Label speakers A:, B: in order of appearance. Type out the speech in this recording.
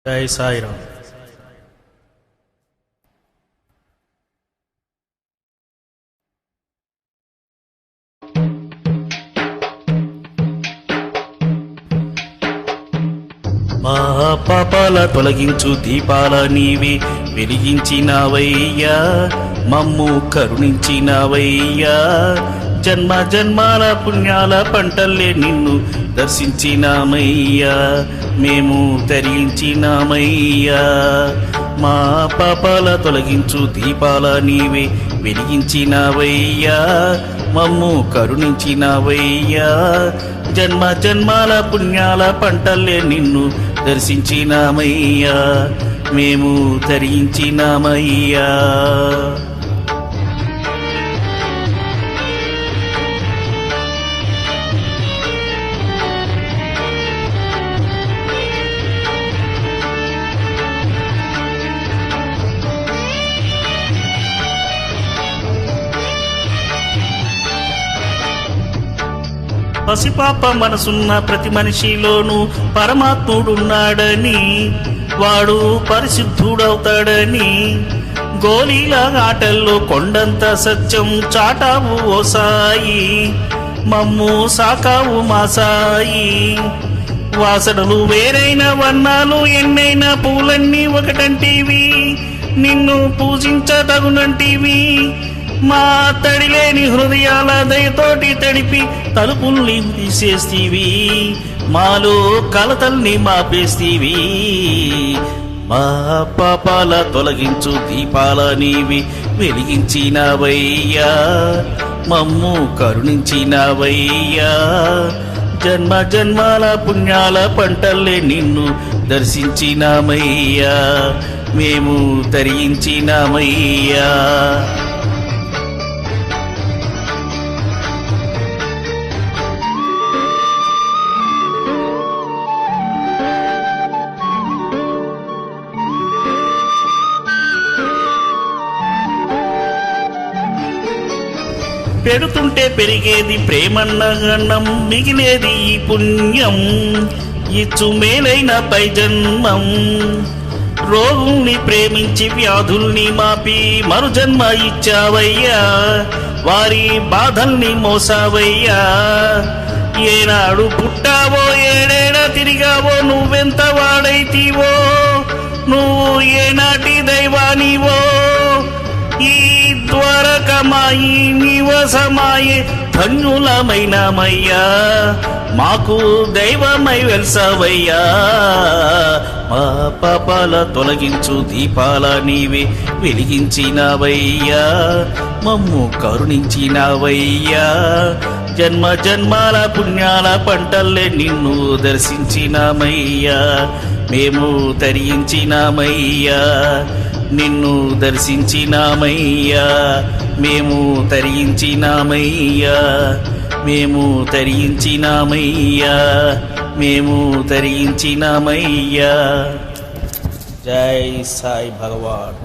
A: జై సాయిరాం. మా పాపాల తొలగించు దీపాల నీవే వెలిగించినవయ్యా, మమ్ము కరుణించినవయ్యా. జన్మ జన్మాల పుణ్యాల పంటల్లే నిన్ను దర్శించినామయ్యా, మేము తరించినామయ్యా. మా పాపాల తొలగించు దీపాల నీవే వెలిగించినవయ్యా, మమ్ము కరుణించినవయ్యా. జన్మ జన్మాల పుణ్యాల పంటల్లే నిన్ను దర్శించినామయ్యా, మేము తరించినామయ్యా. పసిపాప మనసున్న ప్రతి మనిషిలోనూ పరమాత్ముడున్నాడని, వాడు పరిశుద్ధుడవుతాడని గోలీల ఆటల్లో కొండంత సత్యం చాటావు ఓ సాయి, మమ్ము సాకావు మా సాయి. వాసనలు వేరైన వర్ణాలు ఎన్నైన పూలన్నీ ఒకటంటివి, నిన్ను పూజించదగునంటివి. మా తడిలేని హృదయాల దయతోటి తడిపి తలుపుల్ని తీసేస్తీవి, మాలో కలతల్ని మాపేస్తీవి. మా పాపాల తొలగించు దీపాల నీవి వెలిగించినవయ్యా, మమ్ము కరుణించినవయ్యా. జన్మ జన్మాల పుణ్యాల పంటల్లే నిన్ను దర్శించినామయ్యా, మేము తరించినామయ్యా. పెడుతుంటే పెరిగేది ప్రేమన్న గణం, మిగిలేది ఈ పుణ్యం ఇచ్చు మేలైన పై జన్మం. రోగుల్ని ప్రేమించి వ్యాధుల్ని మాపి మరు జన్మ ఇచ్చావయ్యా, వారి బాధల్ని మోసావయ్యా. ఏనాడు పుట్టావో ఏడేడ తిరిగావో, నువ్వెంత వాడైతీవో, నువ్వు ఏనాటి దైవానివో. ఈ ద్వారకమాయి నివసమాయే ధన్యులమైనమయ్యా, మాకు దైవమై వెల్సవయ్యా. మా పాపాల తొలగించు దీపాల నీవే వెలిగించినవయ్యా, మమ్ము కరుణించినవయ్యా. జన్మ జన్మాల పుణ్యాల పంటల్లే నిన్ను దర్శించినామయ్యా, మేము తరించినామయ్యా. నిన్ను దర్శించినామయ్యా, మేము తరించినామయ్యా, మేము తరించినామయ్యా, మేము తరించినామయ్యా. జై సాయి భగవాన్.